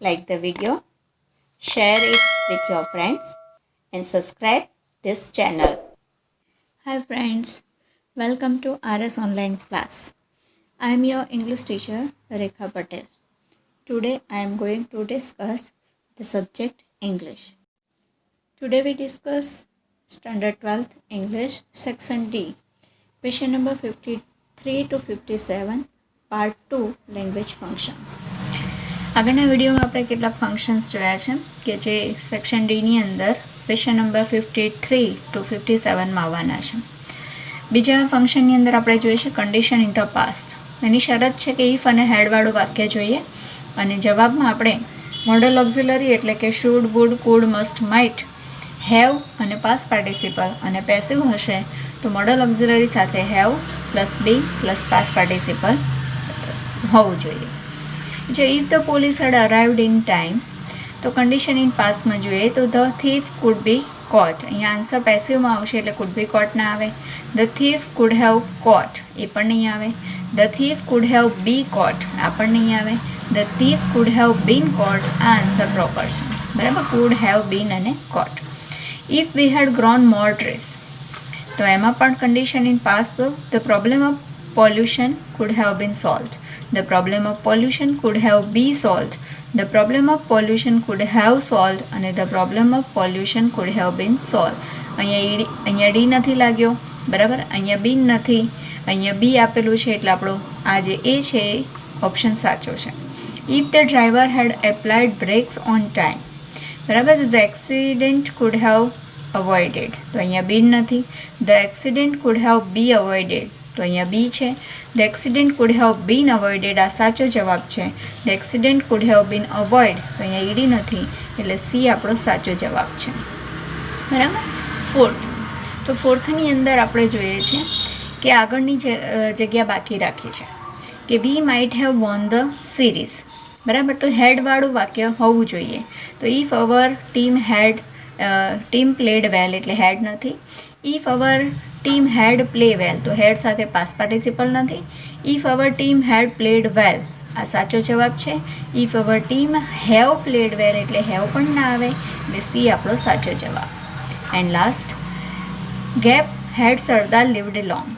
like the video, share it with your friends, and subscribe this channel. Hi friends, welcome to RS Online class. I am your English teacher Rekha Patel. Today I am going to discuss the subject English. Today we discuss Standard 12th English Section D, question number 53 to 57, Part 2 Language Functions. આગળના વિડીયોમાં આપણે કેટલાક functions જોયા છે કે જે section ડીની અંદર question number 53 two 57માં આવવાના છે. બીજા ફંક્શનની અંદર આપણે જોઈએ છે કન્ડિશન ઇન ધ પાસ્ટ. એની શરત છે કે ઇફ અને હેડવાળું વાક્ય જોઈએ અને જવાબમાં આપણે મોડલ ઓક્ઝિલરી એટલે કે should, would, could, must, might, have અને પાસ્ટ પાર્ટિસિપલ અને પેસિવ હશે તો મોડલ ઓક્ઝિલરી સાથે have plus be plus past participle હોવું જોઈએ. જો if the police had arrived in time તો કન્ડિશન ઇન પાસ્ટમાં જોઈએ તો the thief could be caught. અહીંયા આન્સર પેસિવમાં આવશે એટલે કુડ બી કોટ ના આવે. The thief could have caught એ પણ નહીં આવે. The thief could have be caught આ પણ નહીં આવે. The thief could have been caught આ આન્સર પ્રોપર છે. બરાબર, કુડ હેવ બીન અને caught. If we had grown more trees તો એમાં પણ કન્ડિશન ઇન પાસ્ટ તો the problem of pollution could have been solved. The problem of pollution could have been solved. The problem of pollution could have solved અને the problem of pollution could have been solved. અહીંયા D નથી લાગ્યો, બરાબર, અહીંયા be નથી, અહીંયા બી આપેલું છે એટલે આપણો આ જે એ છે એ ઓપ્શન સાચો છે. If the driver had applied brakes on time, બરાબર, તો the accident could have avoided તો અહીંયા બી નથી. The accident could have be avoided તો અહીંયા બી છે. The accident could have been avoided આ સાચો જવાબ છે. The accident could have been avoid તો અહીંયા ઈડી નથી એટલે સી આપણો સાચો જવાબ છે. બરાબર. ફોર્થ, તો ફોર્થની અંદર આપણે જોઈએ છીએ કે આગળની જગ્યા બાકી રાખી છે કે we might have won the series, બરાબર, તો હેડવાળું વાક્ય હોવું જોઈએ. તો if our team played well એટલે હેડ નથી. If our team had play well તો હેડ સાથે પાસ્ટ પાર્ટિસિપલ નથી. If our team had played well આ સાચો જવાબ છે. If our team have played well એટલે હેવ પણ ના આવે એટલે સી આપણો સાચો જવાબ. And last, gap had Sardar lived long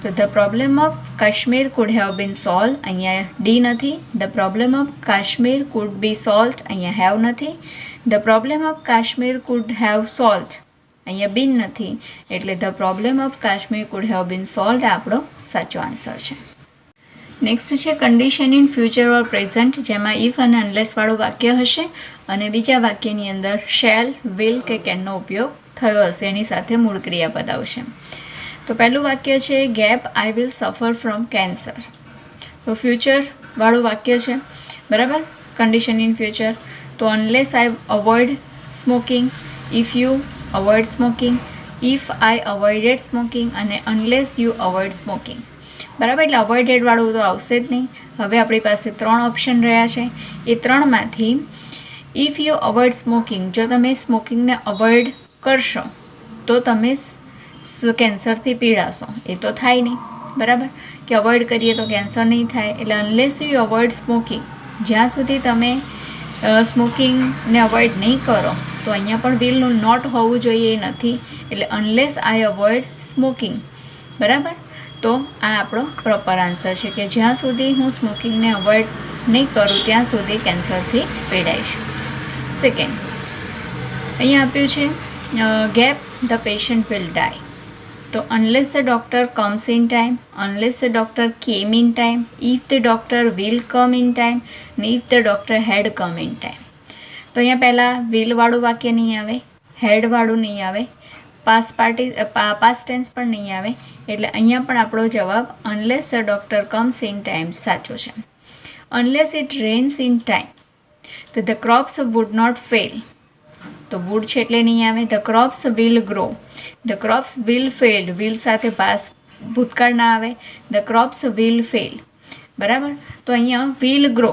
તો the problem of Kashmir could have been solve અહીંયા ડી નથી. The problem of Kashmir could be solve અહીંયા હેવ નથી. The problem of Kashmir could have solve અહીંયા બીન નથી એટલે the problem of Kashmir could have been solve આપણો સાચો આન્સર છે. નેક્સ્ટ છે condition in future or present જેમાં ઇફ અને અનલેસવાળું વાક્ય હશે અને બીજા વાક્યની અંદર શેલ, વિલ કે કેનનો ઉપયોગ થયો હશે એની સાથે મૂળ ક્રિયાપદ આવશે. તો પહેલું વાક્ય છે gap I will suffer from cancer તો ફ્યુચરવાળું વાક્ય છે, બરાબર, કન્ડિશન ઇન ફ્યુચર. તો unless I avoid smoking, if you avoid smoking, if I avoided smoking અને અનલેસ યુ અવોઇડ સ્મોકિંગ, બરાબર, એટલે અવોઇડેડવાળું તો આવશે જ નહીં. હવે આપણી પાસે 3 ઓપ્શન રહ્યા છે. એ 3માંથી ઇફ યુ અવોઇડ સ્મોકિંગ જો તમે સ્મોકિંગને અવોઇડ કરશો તો તમે કેન્સરથી પીડાશો એ તો થાય નહીં, બરાબર, કે અવોઇડ કરીએ તો કેન્સર નહીં થાય. એટલે અનલેસ યુ અવોઇડ સ્મોકિંગ જ્યાં સુધી તમે સ્મોકિંગને અવોઇડ નહીં કરો તો અહીંયા પણ વિલનું નોટ હોવું જોઈએ એ નથી એટલે અનલેસ આઈ અવોઇડ સ્મોકિંગ, બરાબર. તો આ આપણો પ્રોપર આન્સર છે કે જ્યાં સુધી હું સ્મોકિંગને અવોઇડ નહીં કરું ત્યાં સુધી કેન્સરથી પીડાઈશ. સેકન્ડ, અહીંયા આપ્યું છે gap the patient will die તો unless the doctor comes in time, unless the doctor came in time, if the doctor will come in time અને if the doctor had come in time. તો અહીંયા પહેલાં વિલવાળું વાક્ય નહીં આવે, હેડવાળું નહીં આવે, પાસ્ટ ટેન્સ પણ નહીં આવે એટલે અહીંયા પણ આપણો જવાબ unless the doctor comes in time સાચો છે. Unless it rains in time તો the crops would not fail તો વુડ છે એટલે નહીં આવે. The crops will grow, the crops will fail, will સાથે પાસ ભૂતકાળ ના આવે. ધ ક્રોપ્સ વિલ ફેલ, બરાબર. તો અહીંયા વિલ ગ્રો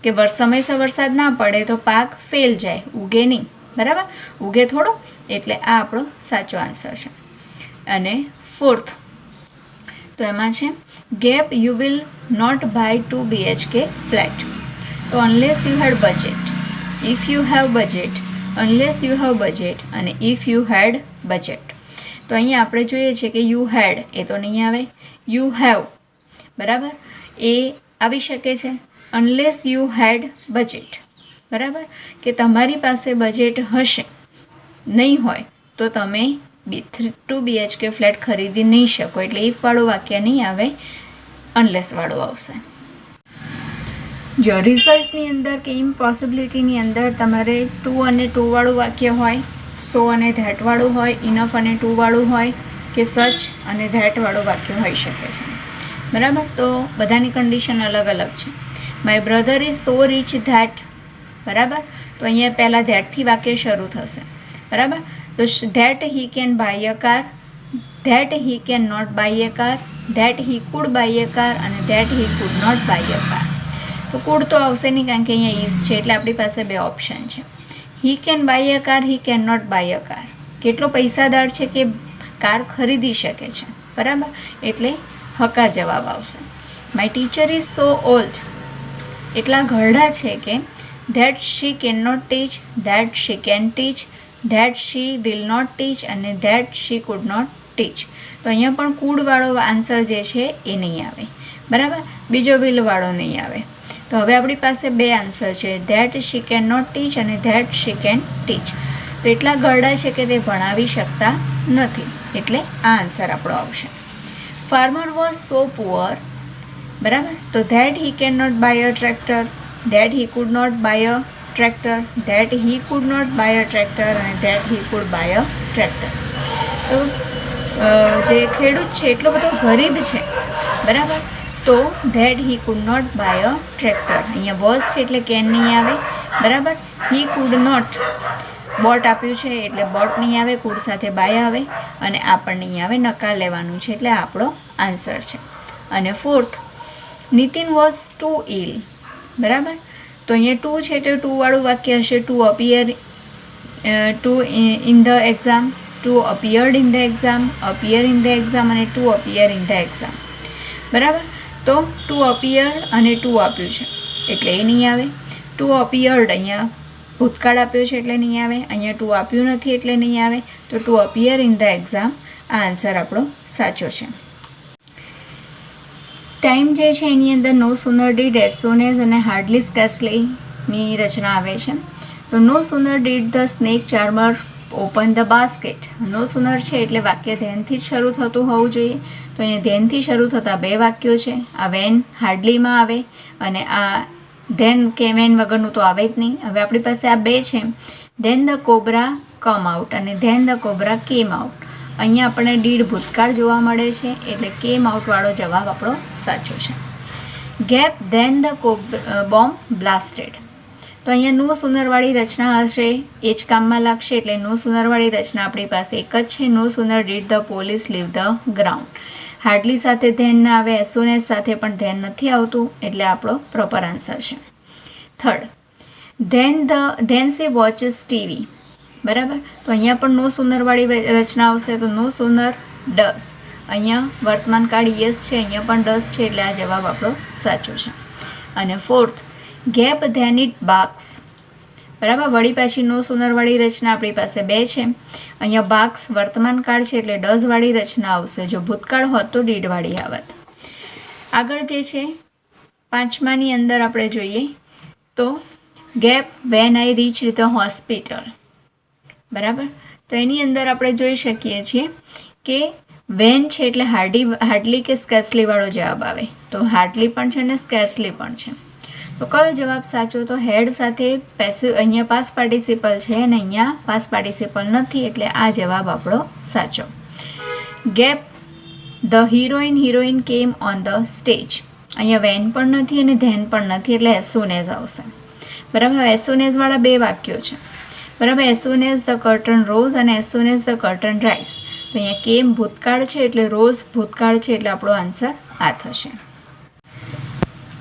કે સમયસર વરસાદ ના પડે તો પાક ફેલ જાય, ઉગે નહીં, બરાબર, ઉગે થોડો એટલે આ આપણો સાચો આન્સર છે. અને ફોર્થ, તો એમાં છે gap you will not buy 2 BHK flat તો unless you had budget, if you have budget, unless you have budget અને ઇફ યુ હેડ બજેટ. તો અહીંયા આપણે જોઈએ છે કે યુ હેડ એ તો નહીં આવે, યુ હેવ બરાબર એ આવી શકે છે. અનલેસ યુ હેડ બજેટ બરાબર કે તમારી પાસે બજેટ હશે, નહીં હોય તો તમે 2 BHK ફ્લેટ ખરીદી નહીં શકો. એટલે ઇફવાળું વાક્ય નહીં આવે, અનલેસવાળું આવશે. જો રિઝલ્ટની અંદર કે ઇમ્પોસિબિલિટીની અંદર તમારે ટુ અને ટુવાળું વાક્ય હોય, સો અને ધેટવાળું હોય, ઇનફ અને ટુવાળું હોય કે સચ અને ધેટવાળું વાક્ય હોઈ શકે છે બરાબર. તો બધાની કન્ડિશન અલગ અલગ છે. My brother is so rich that બરાબર. તો અહીંયા પહેલાં ધેટથી વાક્ય શરૂ થશે બરાબર. તો that he can buy a car, that he can not buy a car, that he could buy a car અને that he could not buy a car. તો કુડ તો આવશે નહીં કારણ કે અહીંયા ઇઝ છે એટલે આપણી પાસે બે ઓપ્શન છે. He can buy a car, he can not buy a car. કેટલો પૈસાદાર છે કે કાર ખરીદી શકે છે બરાબર, એટલે હકાર જવાબ આવશે. My teacher is so old, એટલા ઘરડા છે કે that she can not teach, that she can teach, that she will not teach અને that she could not teach. તો અહીંયા પણ કુડવાળો આન્સર જે છે એ નહીં આવે બરાબર, બીજો વિલવાળો નહીં આવે. તો હવે આપણી પાસે બે આન્સર છે, that she can not teach અને ધેટ શી કેન ટીચ. તો એટલા ઘરડા છે કે તે ભણાવી શકતા નથી, એટલે આ આન્સર આપણો આવશે. ફાર્મર વોઝ સો પુઅર બરાબર. તો that he can not buy a tractor, that he could not buy a tractor, that he could not buy a tractor અને that he could buy a tractor. તો જે ખેડૂત છે એટલો બધો ગરીબ છે બરાબર. તો that he could not buy a tractor. અહીંયા વોઝ છે એટલે કેન નહીં આવે બરાબર. હી કુડ નોટ બોટ આપ્યું છે એટલે બોટ નહીં આવે, કુડ સાથે બાય આવે અને આ પણ નહીં આવે, નકાર લેવાનું છે એટલે આપણો આન્સર છે. અને fourth, Nitin was too ill બરાબર. તો અહીંયા ટુ છે એટલે ટુવાળું વાક્ય હશે. To appear, to in the exam, to appeared in the exam, appear in the exam અને to appear in the exam બરાબર. તો ટુ અપિયર અને ટુ આપ્યું છે એટલે એ નહીં આવે. ટુ અપિયર્ડ અહીંયા ભૂતકાળ આપ્યો છે એટલે નહીં આવે, અહીંયા ટુ આપ્યું નથી એટલે નહીં આવે. તો to appear in the exam આ આન્સર આપણો સાચો છે. ટાઈમ જે છે એની અંદર no sooner did, as soon as અને હાર્ડલી સ્કેર્સલીની રચના આવે છે. તો no sooner did the snake charmer open the basket. No sooner છે એટલે વાક્ય ધ્યાનથી જ શરૂ થતું હોવું જોઈએ. તો અહીંયા ધ્યાનથી શરૂ થતા બે વાક્યો છે. આ વેન હાર્ડલીમાં આવે અને આ ધેન કે વેન વગરનું તો આવે જ નહીં. હવે આપણી પાસે આ બે છે, then the cobra come out અને then the cobra came out. અહીંયા આપણને ડીડ ભૂતકાળ જોવા મળે છે એટલે કેમ આઉટવાળો જવાબ આપણો સાચો છે. Gap then the bomb blasted. તો અહીંયા નો સુનરવાળી રચના હશે એ જ કામમાં લાગશે એટલે નો સુનરવાળી રચના આપણી પાસે એક જ છે. No sooner did the police leave the ground. Hardly સાથે ધ્યાન ના આવે, એઝ સૂન એઝ સાથે પણ ધ્યાન નથી આવતું એટલે આપણો પ્રોપર આન્સર છે. Third, then she watches TV બરાબર. તો અહીંયા પણ નો સુનરવાળી રચના આવશે. તો નો સુનર ડસ. અહીંયા વર્તમાન કાળ યસ છે, અહીંયા પણ ડસ છે એટલે આ જવાબ આપણો સાચો છે. અને ફોર્થ, ગેપ ધેન ઇટ બાક્સ બરાબર. વળી પાછી નો સુનરવાળી રચના આપણી પાસે બે છે. અહીંયા બાક્સ વર્તમાન કાળ છે એટલે ડઝવાળી રચના આવશે. જો ભૂતકાળ હોત તો ડીડવાળી આવત. આગળ જે છે પાંચમાની અંદર આપણે જોઈએ તો gap when I reach the hospital બરાબર. તો એની અંદર આપણે જોઈ શકીએ છીએ કે વેન છે એટલે હાર્ડલી કે સ્કેર્સલીવાળો જવાબ આવે. તો હાર્ડલી પણ છે ને સ્કેર્સલી પણ છે. તો કયો જવાબ સાચો? તો હેડ સાથે પેસિવ, અહીંયા પાસ પાર્ટિસિપલ છે અને અહીંયા પાસ પાર્ટિસિપલ નથી એટલે આ જવાબ આપણો સાચો. ગેપ ધ હિરોઈન કેમ ઓન ધ સ્ટેજ. અહીંયા વેન પણ નથી અને ધેન પણ નથી એટલે એઝ સૂન એઝ આવશે બરાબર. એઝ સૂન એઝવાળા બે વાક્યો છે બરાબર. As soon as the curtain rose અને as soon as the curtain rise. તો અહીંયા કેમ ભૂતકાળ છે એટલે રોઝ ભૂતકાળ છે એટલે આપણો આન્સર આ થશે.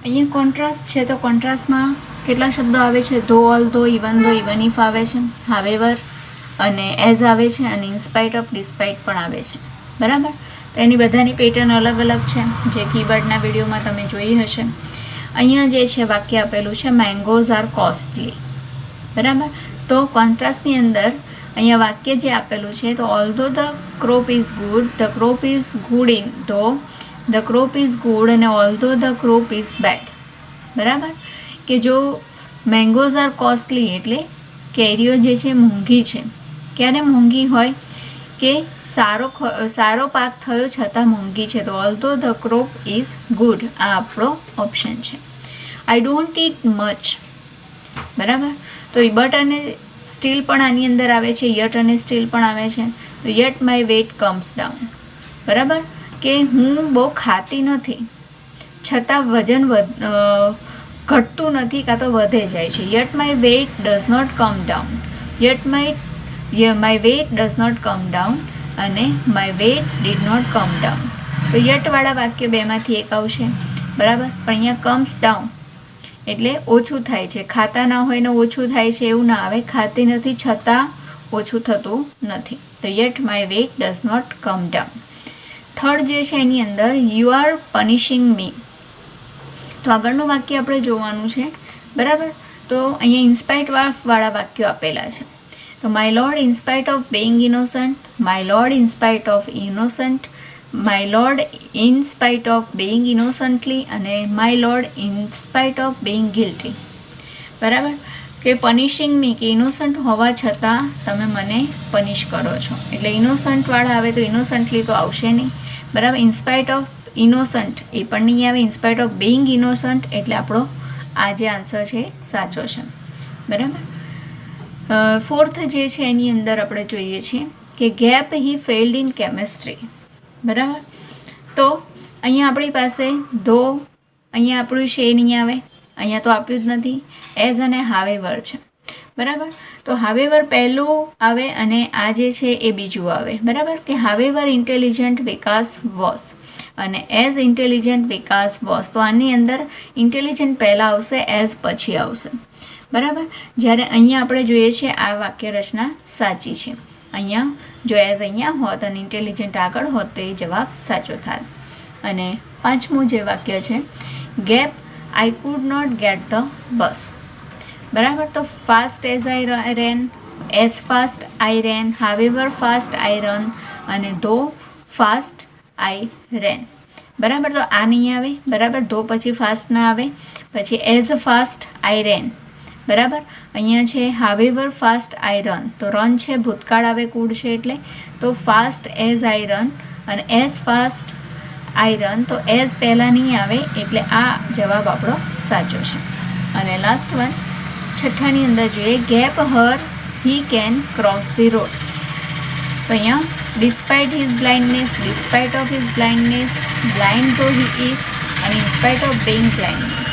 અહીંયા કોન્ટ્રાસ્ટ છે તો કોન્ટ્રાસ્ટમાં કેટલા શબ્દો આવે છે? ધો, ઓલ ધો, ઇવન ઇફ આવે છે, હાવેવર અને એઝ આવે છે અને ઇન્સ્પાઇટ ઓફ, ડિસ્પાઇટ પણ આવે છે બરાબર. તો એની બધાની પેટર્ન અલગ અલગ છે જે કીબોર્ડના વિડીયોમાં તમે જોઈ હશે. અહીંયા જે છે વાક્ય આપેલું છે મેંગોઝ આર કોસ્ટલી, બરાબર. તો કોન્ટ્રાસ્ટની અંદર અહીંયા વાક્ય જે આપેલું છે તો although the crop is good, the crop is good in though the crop is good અને although the crop is bad, બરાબર. કે જો મેંગોઝ આર કોસ્ટલી એટલે કેરીઓ જે છે મોંઘી છે. ક્યારે મોંઘી હોય કે સારો પાક થયો છતાં મોંઘી છે. તો although the crop is good, આ આપણો ઓપ્શન છે. આઈ ડોન્ટ ઇટ મચ, બરાબર. તો બટ અને સ્ટીલ પણ આની અંદર આવે છે, યટ અને સ્ટીલ પણ આવે છે. તો yet my weight comes down, બરાબર. કે હું બહુ ખાતી નથી છતાં વજન ઘટતું નથી કાં તો વધે જાય છે. Yet my weight does not come down, yet my weight does not come down અને my weight did not come down. તો યટવાળા વાક્ય બેમાંથી એક આવશે, બરાબર. પણ અહીંયા કમ્સ ડાઉન એટલે ઓછું થાય છે. ખાતા ના હોય ને ઓછું થાય છે એવું ના આવે. ખાતી નથી છતાં ઓછું થતું નથી. તો yet my weight does not come down. Third જે છે એની અંદર યુ આર પનિશિંગ મી. તો આગળનું વાક્ય આપણે જોવાનું છે, બરાબર. તો અહીંયા ઇન્સ્પાઇટ વાળા વાક્યો આપેલા છે. તો my lord in spite of being innocent, my lord in spite of innocent, my lord in spite of being innocently અને my lord in spite of being guilty, બરાબર. કે પનિશિંગ મી કે ઇનોસન્ટ હોવા છતાં તમે મને પનિશ કરો છો. એટલે ઇનોસન્ટવાળા આવે તો ઇનોસન્ટલી તો આવશે નહીં, બરાબર. ઇન્સ્પાઇટ ઓફ ઇનોસન્ટ એ પણ નહીં આવે. ઇન્સ્પાઇટ ઓફ being innocent એટલે આપણો આ જે આન્સર છે સાચો છે, બરાબર. ફોર્થ જે છે એની અંદર આપણે જોઈએ છીએ કે gap he failed in chemistry, બરાબર. તો અહીંયા આપણી પાસે ધો, અહીંયા આપણું છે નહીં આવે, અહીંયા તો આપ્યું જ નથી. એઝ અને હાવેવર છે, બરાબર. તો હાવેવર પહેલું આવે અને આ જે છે એ બીજું આવે, બરાબર. કે હાવેવર ઇન્ટેલિજન્ટ વિકાસ વોઝ અને એઝ ઇન્ટેલિજન્ટ વિકાસ વોઝ. તો આની અંદર ઇન્ટેલિજન્ટ પહેલાં આવશે, એઝ પછી આવશે, બરાબર. જ્યારે અહીંયા આપણે જોઈએ છીએ આ વાક્ય રચના સાચી છે. અહીંયા જો એઝ અહીંયા હોત અને ઇન્ટેલિજન્ટ આગળ હોત તો એ જવાબ સાચો થાત. અને પાંચમું જે વાક્ય છે gap I could not get the bus, બરાબર. તો fast as I ran, as fast I ran, however fast I run અને ધો ફાસ્ટ આઈ રેન, બરાબર. તો આ નહીં આવે, બરાબર. ધો પછી ફાસ્ટ ના આવે. પછી એઝ ફાસ્ટ આઈ રેન, બરાબર. અહીંયા છે હાવેવર ફાસ્ટ આઈ રન. તો રન છે ભૂતકાળ આવે, કુડ છે એટલે. તો ફાસ્ટ એઝ આઈ રન અને એઝ ફાસ્ટ આઈ રન. તો એઝ પહેલાં નહીં આવે એટલે આ જવાબ આપણો સાચો છે. અને લાસ્ટ વન છઠ્ઠાની અંદર જોઈએ gap Har he can cross the road. તો અહીંયા despite his blindness, despite of his blindness, blind ધો હી ઇઝ અને ઇન્સ્પાઇટ ઓફ being બ્લાઇન્ડનેસ.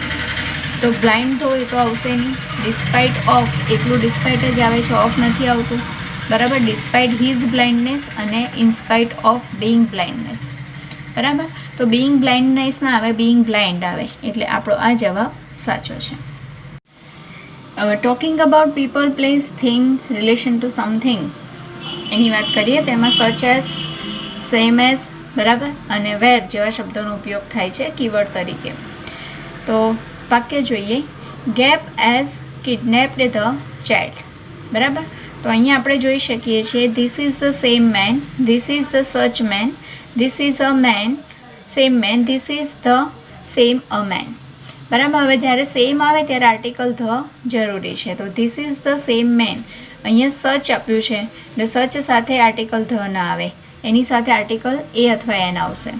તો બ્લાઇન્ડ ધો એ તો આવશે નહીં. ડિસ્પાઇટ ઓફ એકલું ડિસ્પાઇટ જ આવે છે, ઓફ નથી આવતું, બરાબર. ડિસ્પાઇટ હિઝ બ્લાઇન્ડનેસ અને ઇન્સ્પાઇટ ઓફ being બ્લાઇન્ડનેસ, બરાબર. તો being બ્લાઇન્ડનેસ ના આવે, being બ્લાઇન્ડ આવે એટલે આપણો આ જવાબ સાચો છે. હવે talking about people, place, thing, relation to something એની વાત કરીએ તેમાં સચ એઝ, સેમ એઝ, બરાબર અને વેર જેવા શબ્દોનો ઉપયોગ થાય છે કીવર્ડ તરીકે. તો વાક્ય જોઈએ gap as kidnapped the child, બરાબર. તો અહીંયા આપણે જોઈ શકીએ છીએ this is the same man, this is the such man, this is a man, same man, this is the same a man, બરાબર. હવે જ્યારે સેમ આવે ત્યારે આર્ટિકલ ધ જરૂરી છે. તો this is the same man, અહીંયા સચ આપ્યું છે એટલે સચ સાથે આર્ટિકલ ધ ના આવે, એની સાથે આર્ટિકલ એ અથવા એન આવશે.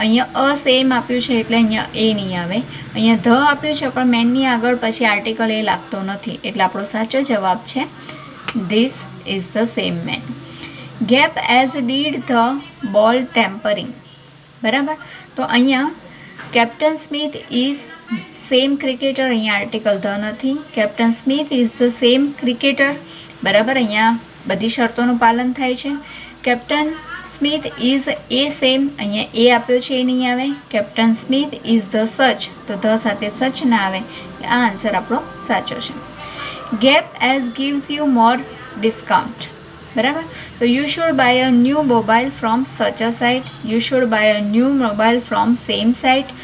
અહીંયા અ સેમ આપ્યું છે એટલે અહીંયા એ નહીં આવે. અહીંયા ધ આપ્યું છે પણ મેનની આગળ પછી આર્ટિકલ એ લાગતો નથી એટલે આપણો સાચો જવાબ છે this is the same man. Gap as did the ball tampering, બરાબર. તો અહીંયા captain Smith is same cricketer, અહીંયા આર્ટિકલ ધ નથી. Captain Smith is the same cricketer, બરાબર. અહીંયા બધી શરતોનું પાલન થાય છે. Captain Smith is a same, અહીંયા એ આપ્યો છે એ નહીં આવે. કેપ્ટન સ્મિથ ઇઝ ધ સચ, તો ધ સાથે સચ ના આવે. આ આન્સર આપણો સાચો છે. Gap as gives you more discount, બરાબર. તો you should buy a new mobile from such a site, you should buy a new mobile from same site,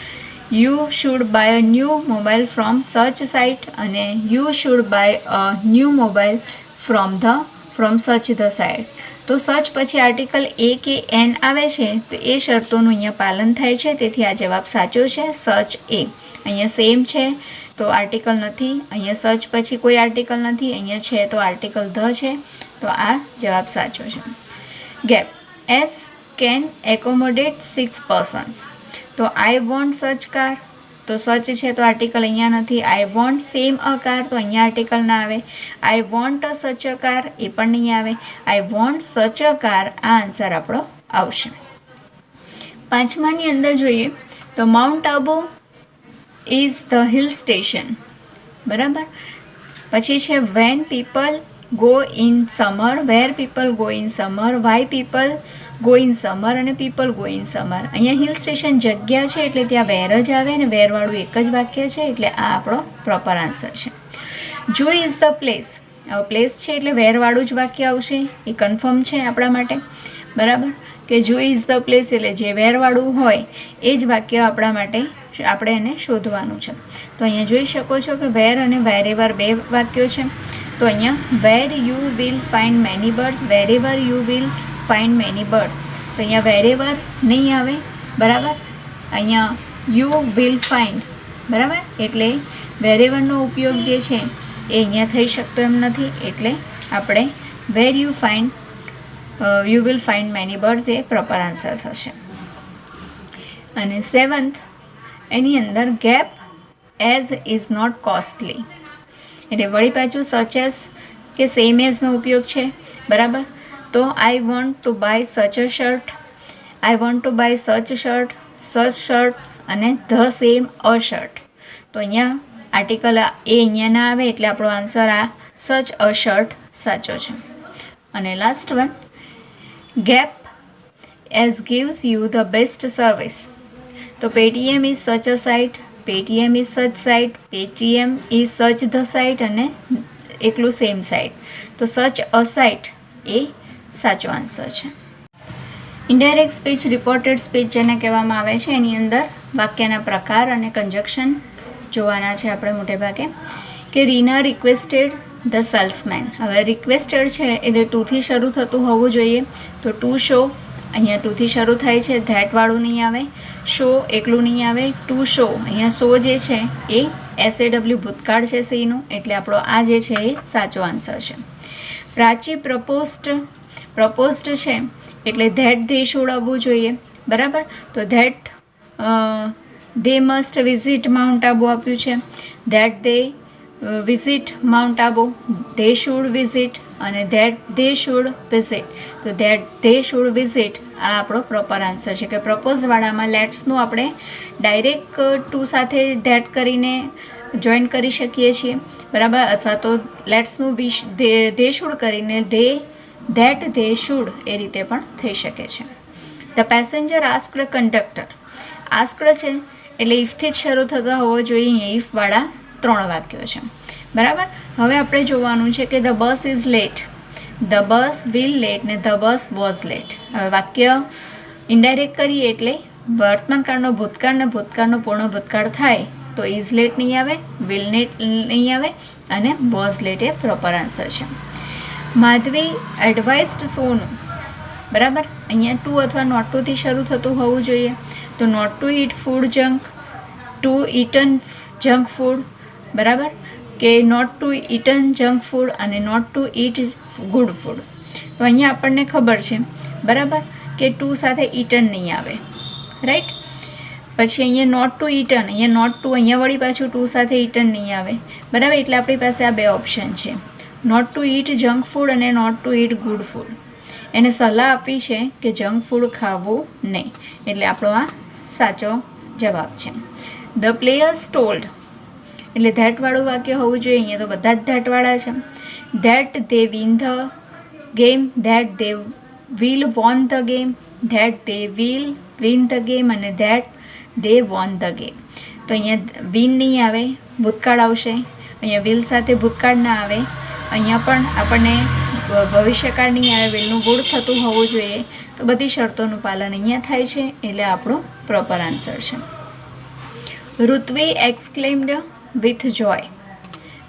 you should buy a new mobile from such site અને you should buy a new mobile from such the site. તો such પછી article એ કે N આવે છે તો એ શરતોનું અહીંયા પાલન થાય છે, તેથી આ જવાબ સાચો છે. સચ એ અહીંયા સેમ છે તો આર્ટિકલ નથી, અહીંયા સચ પછી કોઈ આર્ટિકલ નથી, અહીંયા છે તો આર્ટિકલ ધ છે, તો આ જવાબ સાચો છે. Gap as can accommodate 6 persons. તો આઈ વોન્ટ સચ કાર, તો સચ છે તો આર્ટિકલ અહીંયા નથી. I want same a car, તો અહીંયા આર્ટિકલ ના આવે. આઈ વોન્ટ અ સચ અ કાર, એ પણ નહીં આવે. આઈ વોન્ટ સચ અ કાર, આ આન્સર આપણો આવશે. પાંચમાની અંદર જોઈએ તો mount Abu is the hill station, બરાબર. પછી છે when people go in summer, where people go in summer, why people go in summer અને પીપલ ગો ઇન સમર. અહીંયા હિલ સ્ટેશન જગ્યા છે એટલે ત્યાં વેર જ આવે ને વેરવાળું એક જ વાક્ય છે એટલે આ આપણો પ્રોપર આન્સર છે. જુ ઇઝ ધ પ્લેસ, હવે પ્લેસ છે એટલે વેરવાળું જ વાક્ય આવશે, એ કન્ફર્મ છે આપણા માટે, બરાબર. કે જુ ઇઝ ધ પ્લેસ એટલે જે વેરવાળું હોય એ જ વાક્ય આપણા માટે આપણે એને શોધવાનું છે. તો અહીંયા જોઈ શકો છો કે વેર અને વેરેવર બે વાક્યો છે. તો અહીંયા where you will find many birds, wherever you will find many birds. તો અહીંયા વેરેવર નહીં આવે, બરાબર. અહીંયા યુ વિલ ફાઇન્ડ, બરાબર. એટલે વેરેવરનો ઉપયોગ જે છે એ અહીંયા થઈ શકતો એમ નથી, એટલે આપણે where you find you will find many birds એ પ્રોપર આન્સર થશે. અને સેવન્થ એની અંદર gap as is not costly, એટલે વળી પાછું સચ એઝ કે સેમ એઝનો ઉપયોગ છે, બરાબર. તો આઈ want to buy such a shirt, I want to buy such shirt, such shirt અને ધ સેમ અ શર્ટ. તો અહીંયા આર્ટિકલ એ અહીંયા ના આવે એટલે આપણો આન્સર આ સચ અ શર્ટ સાચો છે. અને last one gap as gives you the best service. તો Paytm is such a site, Paytm is such site, Paytm is such the site અને એકલું સેમ સાઇટ. તો સચ અ સાઇટ એ સાચો આન્સર છે. ઇનડાયરેક્ટ સ્પીચ, રિપોર્ટેડ સ્પીચ જેને કહેવામાં આવે છે એની અંદર વાક્યના પ્રકાર અને કન્જક્શન જોવાના છે આપણે મોટે ભાગે. કે રીના રિક્વેસ્ટેડ ધ સેલ્સમેન, હવે રિક્વેસ્ટેડ છે એટલે ટુથી શરૂ થતું હોવું જોઈએ. તો ટુ શો અહીંયા ટુથી શરૂ થાય છે, ધેટવાળું નહીં આવે. શો એકલું નહીં આવે. ટુ શો અહીંયા શો જે છે એ SAW ભૂતકાળ છે સીનું, એટલે આપણો આ જે છે એ સાચો આન્સર છે. પ્રાચી પ્રપોઝડ છે એટલે ધેટ ધે શુડ આવવું જોઈએ, બરાબર. તો that they must visit mount Abu આપ્યું છે. That they visit mount Abu, they should visit અને ધેટ ધે શુડ વિઝિટ. તો ધેટ ધે શુડ વિઝિટ આ આપણો પ્રોપર આન્સર છે. કે પ્રપોઝવાળામાં લેટ્સનું આપણે ડાયરેક્ટ ટુ સાથે ધેટ કરીને જોઈન કરી શકીએ છીએ, બરાબર. અથવા તો લેટ્સનું વિશ ધે શુડ કરીને ધેટ ધે શુડ એ રીતે પણ થઈ શકે છે. The passenger asked conductor, asked છે એટલે ઇફથી જ શરૂ થતા હોવો જોઈએ. અહીંયા ઇફવાળા 3 વાક્યો છે, બરાબર. હવે આપણે જોવાનું છે કે the bus is late, the bus will late ને ધ બસ વોઝ લેટ. હવે વાક્ય ઇનડાયરેક્ટ કરીએ એટલે વર્તમાનકાળનો ભૂતકાળ ને ભૂતકાળનો પૂર્ણ ભૂતકાળ થાય તો ઇઝ લેટ નહીં આવે, વિલ લેટ નહીં આવે અને વોઝ લેટ એ પ્રોપર આન્સર છે. માધવી એડવાઇઝડ સોનું, બરાબર. અહીંયા ટુ અથવા નોટ ટુથી શરૂ થતું હોવું જોઈએ. તો not to eat food junk, to eaten junk food, બરાબર. કે not to eaten junk food અને not to eat good food. તો અહીંયા આપણને ખબર છે, બરાબર, કે ટુ સાથે ઇટન નહીં આવે, રાઈટ. પછી અહીંયા નોટ ટુ ઇટન, અહીંયા નોટ ટુ, અહીંયા વળી પાછું ટુ સાથે ઇટન નહીં આવે, બરાબર. એટલે આપણી પાસે આ બે ઓપ્શન છે, not to eat junk food અને not to eat good food. એને સલાહ આપી છે કે જંક ફૂડ ખાવું નહીં, એટલે આપણો આ સાચો જવાબ છે. ધ પ્લેયર્સ ટોલ્ડ એટલે ધેટવાળું વાક્ય હોવું જોઈએ. અહીંયા તો બધા જ ધેટવાળા છે. That they win the game, that they will won the game, that they will win the game અને that they won the game. તો અહીંયા વિન નહીં આવે, ભૂતકાળ આવશે. અહીંયા વિલ સાથે ભૂતકાળ ના આવે. અહીંયા પણ આપણને ભવિષ્યકાળ નહીં આવે, વિલનું ગુડ થતું હોવું જોઈએ. તો બધી શરતોનું પાલન અહીંયા થાય છે એટલે આપણો પ્રોપર આન્સર છે. ઋત્વી એક્સક્લેમ્ડ વિથ જોય.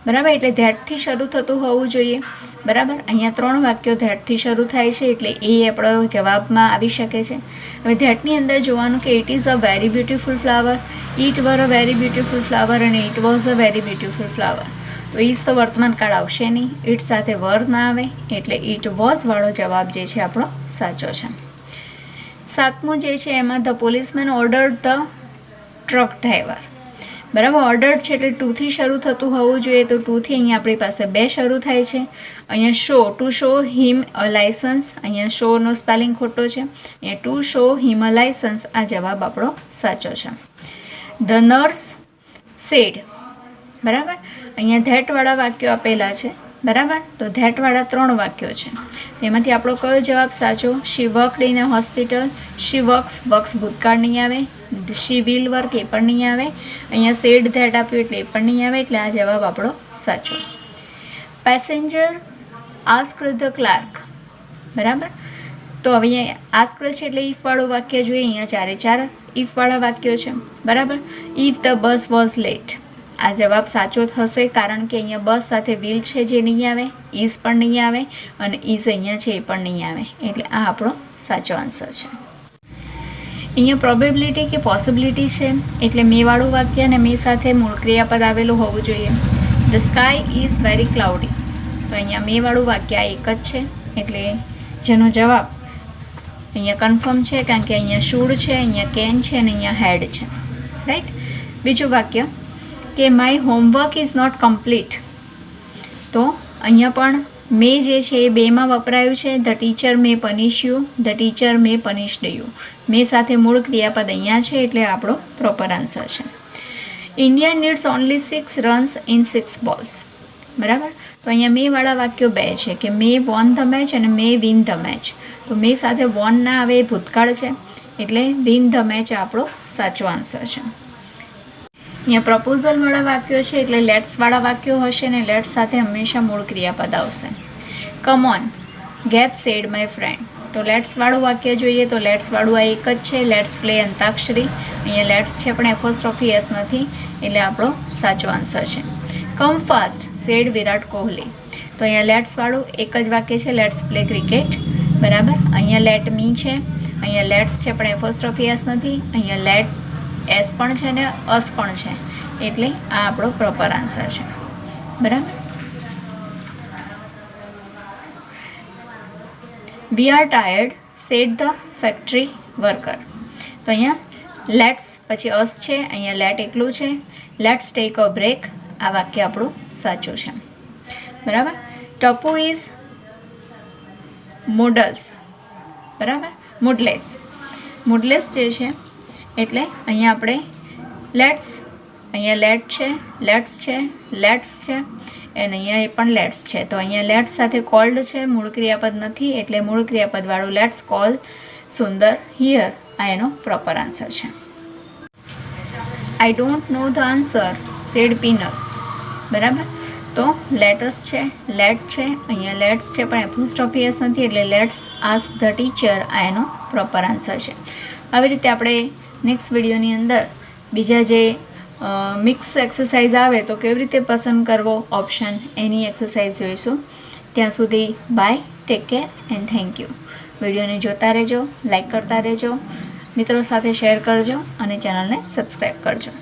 બરાબર, એટલે ધેટથી શરૂ થતું હોવું જોઈએ. બરાબર, અહીંયા 3 વાક્યો ધેટથી શરૂ થાય છે એટલે એ આપણો જવાબમાં આવી શકે છે. હવે ધેટની અંદર જોવાનું કે it is a very beautiful flower, it were a very beautiful flower અને it was a very beautiful flower. તો ઇઝ તો વર્તમાન કાળ આવશે નહીં, ઇટ સાથે વર ના આવે એટલે ઇટ વોઝ વાળો જવાબ જે છે આપણો સાચો છે. 7મું જે છે એમાં the policeman ordered the truck driver. બરાબર, ઓર્ડર્ડ છે એટલે 2 થી શરૂ થતું હોવું જોઈએ, તો 2 થી અહીંયા આપણી પાસે 2 શરૂ થાય છે. અહીંયા show, to show him a licence, અહીંયા શોનો સ્પેલિંગ ખોટો છે, અહીંયા to show him a licence, આ જવાબ આપણો સાચો છે. The nurse said. બરાબર, અહીંયા ધેટવાળા વાક્યો આપેલા છે. બરાબર, તો ધેટવાળા 3 વાક્યો છે, તેમાંથી આપણો કયો જવાબ સાચો? She worked in a hospital, she works ભૂતકાળ નહીં આવે, શી વિલ વર્ક એ પણ નહીં આવે, અહીંયા સેડ ધેટ આપ્યું એટલે એ પણ નહીં આવે, એટલે આ જવાબ આપણો સાચો. Passenger asked the clerk. બરાબર, તો હવે અહીંયા આસ્ક્ડ છે એટલે ઇફવાળું વાક્ય જોઈએ, અહીંયા 4 ઇફવાળા વાક્યો છે. બરાબર, if the bus was late, આ જવાબ સાચો થશે કારણ કે અહીંયા બસ સાથે વિલ છે જે નહીં આવે, ઇઝ પણ નહીં આવે અને ઇઝ અહીંયા છે એ પણ નહીં આવે, એટલે આ આપણો સાચો આન્સર છે. અહીંયા પ્રોબેબિલિટી કે પોસિબિલિટી છે એટલે મેવાળું વાક્ય અને મે સાથે મૂળ ક્રિયાપદ આવેલું હોવું જોઈએ. The sky is very cloudy, તો અહીંયા મેવાળું વાક્ય આ એક જ છે એટલે જેનો જવાબ અહીંયા કન્ફર્મ છે કારણ કે અહીંયા શુડ છે, અહીંયા કેન છે અને અહીંયા હેડ છે. રાઈટ. બીજું વાક્ય કે my homework is not complete, તો અહીંયા પણ મે જે છે એ 2માં વપરાયું છે. The teacher may punish you, the teacher may punished you, may સાથે મૂળ ક્રિયાપદ અહીંયા છે એટલે આપણો પ્રોપર આન્સર છે. India needs only 6 runs in 6 balls. બરાબર, તો અહીંયા મેવાળા વાક્યો 2 છે કે મે વોન ધ મેચ અને મે વિન ધ મેચ, તો મે સાથે વોન ના આવે, ભૂતકાળ છે એટલે વિન ધ મેચ આપણો સાચો આન્સર છે. અહીંયા પ્રપોઝલવાળા વાક્યો છે એટલે લેટ્સવાળા વાક્યો હશે ને લેટ્સ સાથે હંમેશા મૂળ ક્રિયાપદ આવશે. Come on gap said my friend, તો લેટ્સવાળું વાક્ય જોઈએ તો લેટ્સવાળું આ એક જ છે, લેટ્સ પ્લે અંતાક્ષરી, અહીંયા લેટ્સ છે પણ એફોસ્ટ્રોફી એસ નથી એટલે આપણો સાચો આન્સર છે. કમ ફાસ્ટ સેડ વિરાટ કોહલી, તો અહીંયા લેટ્સવાળું એક જ વાક્ય છે, લેટ્સ પ્લે ક્રિકેટ. બરાબર, અહીંયા લેટ મી છે, અહીંયા લેટ્સ છે પણ એફોસ્ટ્રોફી એસ નથી, અહીંયા લેટ એસ પણ છે ને અસ પણ છે એટલે આ આપણો પ્રોપર આન્સર છે. બરાબર. We are tired said the factory worker, તો અહીંયા લેટ્સ પછી અસ છે, અહીંયા લેટ એકલું છે, લેટ્સ ટેક અ બ્રેક, આ વાક્ય આપણું સાચું છે. બરાબર. Tapu is models. બરાબર, મૂડલેસ જે છે એટલે અહીંયા આપણે લેટ્સ, અહીંયા લેટ છે, લેટ્સ છે, લેટ્સ છે અને અહીંયા એ પણ લેટ્સ છે, તો અહીંયા લેટ્સ સાથે કોલ્ડ છે, મૂળ ક્રિયાપદ નથી એટલે મૂળ ક્રિયાપદવાળું લેટ્સ કોલ સુંદર હિયર, આ એનો પ્રોપર આન્સર છે. I don't know the answer said Pinal. બરાબર, તો લેટસ છે, લેટ છે, અહીંયા લેટ્સ છે પણ એપોસ્ટ્રોફી એસ નથી એટલે લેટ્સ આસ્ક ધ ટીચર, આ એનો પ્રોપર આન્સર છે. આવી રીતે આપણે નેક્સ્ટ વિડીયોની અંદર બીજા જે મિક્સ એક્સરસાઇઝ આવે તો કેવી રીતે પસંદ કરવો ઓપ્શન એની એક્સરસાઇઝ જોઈશું. ત્યાં સુધી bye, take care and thank you. વિડીયોને જોતા રહેજો, લાઈક કરતા રહેજો, મિત્રો સાથે શેર કરજો અને ચેનલને સબસ્ક્રાઈબ કરજો.